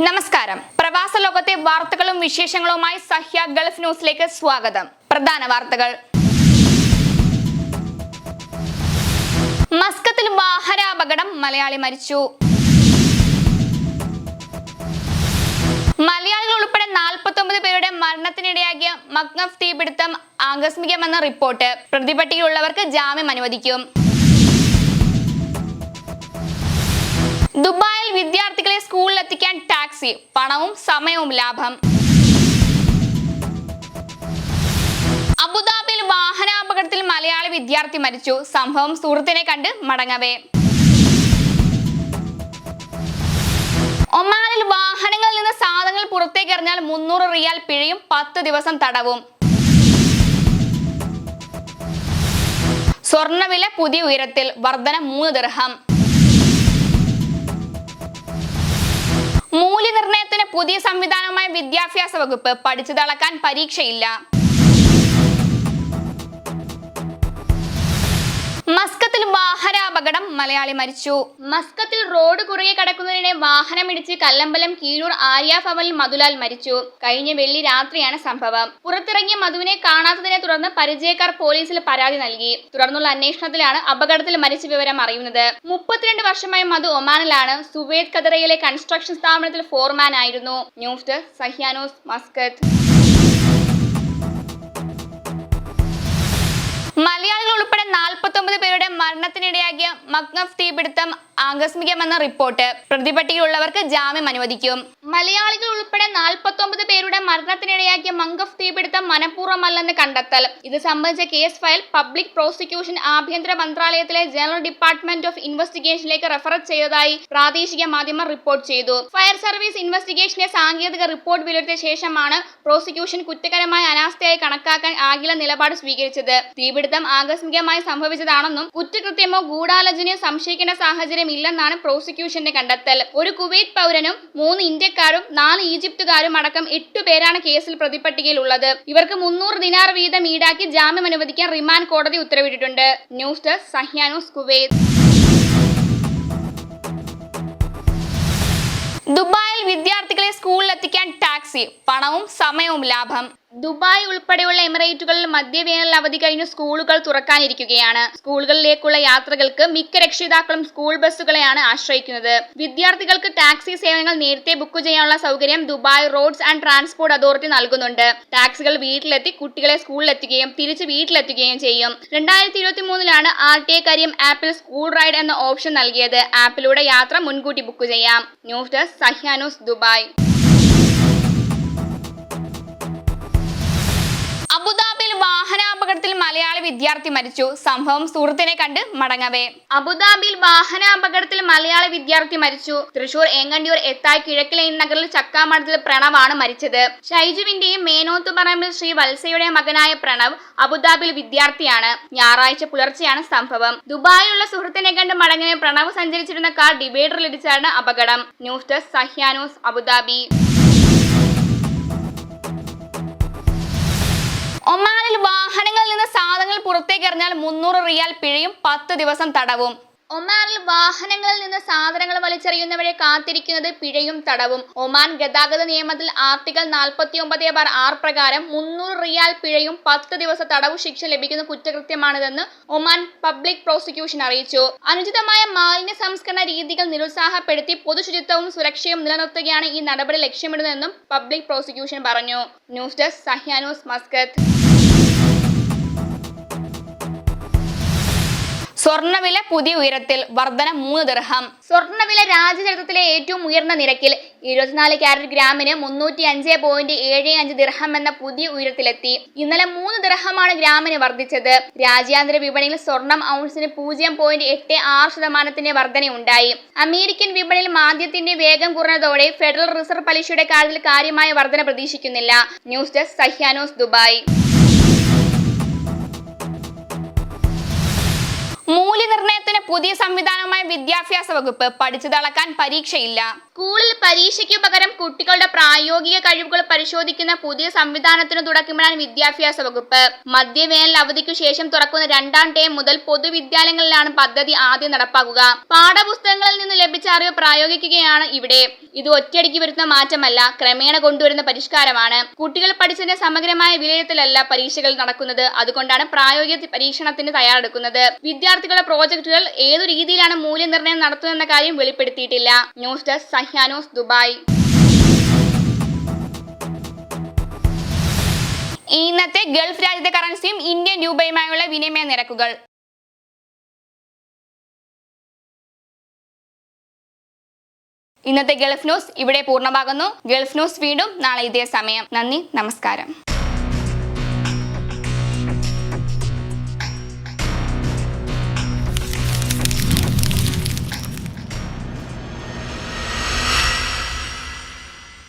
നമസ്കാരം. പ്രവാസ ലോകത്തെ വാർത്തകളും വിശേഷങ്ങളുമായി സഹ്യ ഗൾഫ് ന്യൂസിലേക്ക് സ്വാഗതം. പ്രധാന വാർത്തകൾ. മസ്കത്തിൽ വാഹനാപകടം, മലയാളി മരിച്ചു. മലയാളികൾ ഉൾപ്പെടെ 49 പേരുടെ മരണത്തിനിടയാക്കിയ മക്നഫ് തീപിടുത്തം ആകസ്മികമെന്ന റിപ്പോർട്ട്. പ്രതിപട്ടികയിലുള്ളവർക്ക് ജാമ്യം അനുവദിക്കും. ദുബായിൽ വിദ്യാർത്ഥികളെ സ്കൂളിലെത്തിക്കാൻ ടാക്സി, പണവും സമയവും ലാഭം. അബുദാബിയിൽ വാഹനാപകടത്തിൽ മലയാളി വിദ്യാർത്ഥി മരിച്ചു. സംഭവം സുഹൃത്തിനെ കണ്ട് മടങ്ങവേ. ഒമാനിൽ വാഹനങ്ങളിൽ നിന്ന് സാധനങ്ങൾ പുറത്തേക്ക് എറിഞ്ഞാൽ 300 റിയാൽ പിഴയും 10 ദിവസം തടവും. സ്വർണ്ണവില പുതിയ ഉയരത്തിൽ, വർധന 3 ദിർഹം. മൂല്യനിർണ്ണയത്തിന് പുതിയ സംവിധാനമായ വിദ്യാഭ്യാസ വകുപ്പ്. പഠിച്ചത് അളക്കാൻ പരീക്ഷയില്ല. മസ്കത്തിൽ വാഹനാപകടം, മലയാളി മരിച്ചു. മസ്കത്തിൽ റോഡ് കുറുകെ കടക്കുന്നതിനിടെ വാഹനമിടിച്ച് കല്ലമ്പലം കീഴൂർ ആര്യ ഭവനിൽ മധുലാൽ മരിച്ചു. കഴിഞ്ഞ വെള്ളി രാത്രിയാണ് സംഭവം. പുറത്തിറങ്ങിയ മധുവിനെ കാണാത്തതിനെ തുടർന്ന് പരിചയക്കാർ പോലീസിൽ പരാതി നൽകി. തുടർന്നുള്ള അന്വേഷണത്തിലാണ് അപകടത്തിൽ മരിച്ച വിവരം അറിയുന്നത്. 32 വർഷമായി മധു ഒമാനിലാണ്. സുവേദ് ഖദറയിലെ കൺസ്ട്രക്ഷൻ സ്ഥാപനത്തിൽ ഫോർമാൻ ആയിരുന്നു. News desk, Sahya news, Muscat. മലയാളികൾ ഉൾപ്പെടെ 49 പേരുടെ മരണത്തിനിടയാക്കിയ മക്നഫ് തീപിടുത്തം ആകസ്മികമെന്ന റിപ്പോർട്ട്. പ്രതിപട്ടികയിലുള്ളവർക്ക് ജാമ്യം അനുവദിക്കും. മലയാളികൾ ഉൾപ്പെടെ 49 പേരുടെ മരണത്തിനിടയാക്കിയ മങ്കഫ് തീപിടുത്തം മനഃപൂർവ്വമല്ലെന്ന് കണ്ടെത്തൽ. ഇത് സംബന്ധിച്ച കേസ് ഫയൽ പബ്ലിക് പ്രോസിക്യൂഷൻ ആഭ്യന്തര മന്ത്രാലയത്തിലെ ജനറൽ ഡിപ്പാർട്ട്മെന്റ് ഓഫ് ഇൻവെസ്റ്റിഗേഷനിലേക്ക് റെഫർ ചെയ്തതായി പ്രാദേശിക മാധ്യമം റിപ്പോർട്ട് ചെയ്തു. ഫയർ സർവീസ് ഇൻവെസ്റ്റിഗേഷന്റെ സാങ്കേതിക റിപ്പോർട്ട് വിലയിരുത്തിയ ശേഷമാണ് പ്രോസിക്യൂഷൻ കുറ്റകരമായ അനാസ്ഥയായി കണക്കാക്കാൻ ആകില നിലപാട് സ്വീകരിച്ചത്. തീപിടുത്തം ആകസ്മികമായി സംഭവിച്ചതാണെന്നും കുറ്റകൃത്യമോ ഗൂഢാലോചനയോ സംശയിക്കേണ്ട സാഹചര്യം ഇല്ലെന്നാണ് പ്രോസിക്യൂഷന്റെ കണ്ടെത്തൽ. ഒരു കുവൈറ്റ് പൗരനും 3 ഇന്ത്യക്കാരും 4 ഈജിപ്തുകാരും അടക്കം 8 പേരാണ് കേസിൽ പ്രതിപട്ടികയിലുള്ളത്. ഇവർക്ക് 300 ദിനാർ വീതം ഈടാക്കി ജാമ്യം അനുവദിക്കാൻ റിമാൻഡ് കോടതി ഉത്തരവിട്ടിട്ടുണ്ട്. News desk, Sahya news, Kuwait. ദുബായിൽ വിദ്യാർത്ഥികളെ സ്കൂളിലെത്തിക്കാൻ ടാക്സി, പണവും സമയവും ലാഭം. ദുബായ് ഉൾപ്പെടെയുള്ള എമിറേറ്റുകളിൽ മധ്യവേനൽ അവധി കഴിഞ്ഞ് സ്കൂളുകൾ തുറക്കാനിരിക്കുകയാണ്. സ്കൂളുകളിലേക്കുള്ള യാത്രകൾക്ക് മിക്ക രക്ഷിതാക്കളും സ്കൂൾ ബസ്സുകളെയാണ് ആശ്രയിക്കുന്നത്. വിദ്യാർത്ഥികൾക്ക് ടാക്സി സേവനങ്ങൾ നേരത്തെ ബുക്ക് ചെയ്യാനുള്ള സൗകര്യം Dubai roads and transport authority നൽകുന്നുണ്ട്. ടാക്സികൾ വീട്ടിലെത്തി കുട്ടികളെ സ്കൂളിലെത്തുകയും തിരിച്ച് വീട്ടിലെത്തുകയും ചെയ്യും. 2023 RTA കരിയം ആപ്പിൽ സ്കൂൾ റൈഡ് എന്ന ഓപ്ഷൻ നൽകിയത്. ആപ്പിലൂടെ യാത്ര മുൻകൂട്ടി ബുക്ക് ചെയ്യാം. News desk, Sahya news, Dubai. അബുദാബിയിൽ വാഹനാപകടത്തിൽ മലയാളി വിദ്യാർത്ഥി മരിച്ചു. സംഭവം സുഹൃത്തിനെ കണ്ട് മടങ്ങവേ. അബുദാബിയിൽ വാഹനാപകടത്തിൽ മലയാളി വിദ്യാർത്ഥി മരിച്ചു. തൃശൂർ ഏങ്ങണ്ടിയൂർ എത്തായ് കിഴക്കിലൈൻ നഗറിൽ ചക്കാമഠത്തിൽ പ്രണവാണ് മരിച്ചത്. ഷൈജുവിന്റെയും മേനോത്തുപറമ്പിൽ ശ്രീ വത്സയുടെയും മകനായ പ്രണവ് അബുദാബിയിൽ വിദ്യാർത്ഥിയാണ്. ഞായറാഴ്ച പുലർച്ചെയാണ് സംഭവം. ദുബായിലുള്ള സുഹൃത്തിനെ കണ്ട് മടങ്ങവേ പ്രണവ് സഞ്ചരിച്ചിരുന്ന കാർ ഡിവൈഡറിലിടിച്ചാണ് അപകടം. News desk, Sahya news, Abu Dhabi. ഒമാനിൽ വാഹനങ്ങളിൽ നിന്ന് സാധനങ്ങൾ പുറത്തേക്ക് എറിഞ്ഞാൽ 300 റിയാൽ പിഴയും 10 ദിവസം തടവും. ഒമാനിൽ വാഹനങ്ങളിൽ നിന്ന് സാധനങ്ങൾ വലിച്ചെറിയുന്നവരെ കാത്തിരിക്കുന്നത് പിഴയും തടവും. ഒമാൻ ഗതാഗത നിയമത്തിൽ ആർട്ടിക്കിൾ 49(6) പ്രകാരം 300 റിയാൽ പിഴയും 10 ദിവസ തടവു ശിക്ഷ ലഭിക്കുന്ന കുറ്റകൃത്യമാണിതെന്ന് ഒമാൻ പബ്ലിക് പ്രോസിക്യൂഷൻ അറിയിച്ചു. അനുചിതമായ മാലിന്യ സംസ്കരണ രീതികൾ നിരുത്സാഹപ്പെടുത്തി പൊതുശുചിത്വവും സുരക്ഷയും നിലനിർത്തുകയാണ് ഈ നടപടി ലക്ഷ്യമിടുന്നതെന്നും പബ്ലിക് പ്രോസിക്യൂഷൻ പറഞ്ഞു. News desk, Sahya news, Muscat. സ്വർണ്ണവില പുതിയ ഉയരത്തിൽ, വർധന 3 ദിർഹം. സ്വർണ്ണവില രാജ്യചരിത്രത്തിലെ ഏറ്റവും ഉയർന്ന നിരക്കിൽ 24 കാരറ്റ് ഗ്രാമിന് 305.75 ദിർഹം എന്ന പുതിയ ഉയരത്തിലെത്തി. ഇന്നലെ 3 ദിർഹമാണ് ഗ്രാമിന് വർദ്ധിച്ചത്. രാജ്യാന്തര വിപണിയിൽ സ്വർണം ഔൺസിന് 0.86% വർധനയുണ്ടായി. അമേരിക്കൻ വിപണിയിൽ മാന്ദ്യത്തിന്റെ വേഗം കുറഞ്ഞതോടെ ഫെഡറൽ റിസർവ് പലിശയുടെ കാര്യത്തിൽ കാര്യമായ വർധന പ്രതീക്ഷിക്കുന്നില്ല. News desk, Sahya news, Dubai. മൂല്യനിർണ്ണയത്തിന് പുതിയ സംവിധാനമായ വിദ്യാഭ്യാസ വകുപ്പ്. പഠിച്ചത് അളക്കാൻ പരീക്ഷയില്ല. സ്കൂളിൽ പരീക്ഷയ്ക്കു പകരം കുട്ടികളുടെ പ്രായോഗിക കഴിവുകൾ പരിശോധിക്കുന്ന പുതിയ സംവിധാനത്തിന് തുടക്കമിടാൻ വിദ്യാഭ്യാസ വകുപ്പ്. മധ്യവേനൽ അവധിക്കു ശേഷം തുറക്കുന്ന 2ാം ടേം മുതൽ പൊതുവിദ്യാലയങ്ങളിലാണ് പദ്ധതി ആദ്യം നടപ്പാക്കുക. പാഠപുസ്തകങ്ങളിൽ നിന്ന് ലഭിച്ച അറിവ് പ്രയോഗിക്കുകയാണ് ഇവിടെ. ഇത് ഒറ്റയടിക്ക് വരുന്ന മാറ്റമല്ല, ക്രമേണ കൊണ്ടുവരുന്ന പരിഷ്കാരമാണ്. കുട്ടികൾ പഠിച്ചതിന്റെ സമഗ്രമായ വിലയിരുത്തലല്ല പരീക്ഷകൾ നടക്കുന്നത്. അതുകൊണ്ടാണ് പ്രായോഗിക പരീക്ഷണത്തിന് തയ്യാറെടുക്കുന്നത്. വിദ്യാർത്ഥികളുടെ പ്രോജക്റ്റുകൾ ഏതു രീതിയിലാണ് മൂല്യനിർണ്ണയം നടത്തുന്നതെന്ന കാര്യം വെളിപ്പെടുത്തിയിട്ടില്ല. ന്യൂസ് ഡെസ്ക് സഹ്യാനോസ്, ദുബായ്. ഇന്നത്തെ ഗൾഫ് രാജ്യത്തെ കറൻസിയും ഇന്ത്യൻ രൂപയുമായുള്ള വിനിമയ നിരക്കുകൾ. ഇന്നത്തെ ഗൾഫ് ന്യൂസ് ഇവിടെ പൂർണ്ണമാകുന്നു. ഗൾഫ് ന്യൂസ് വീണ്ടും നാളെ ഇതേ സമയം. നന്ദി, നമസ്കാരം.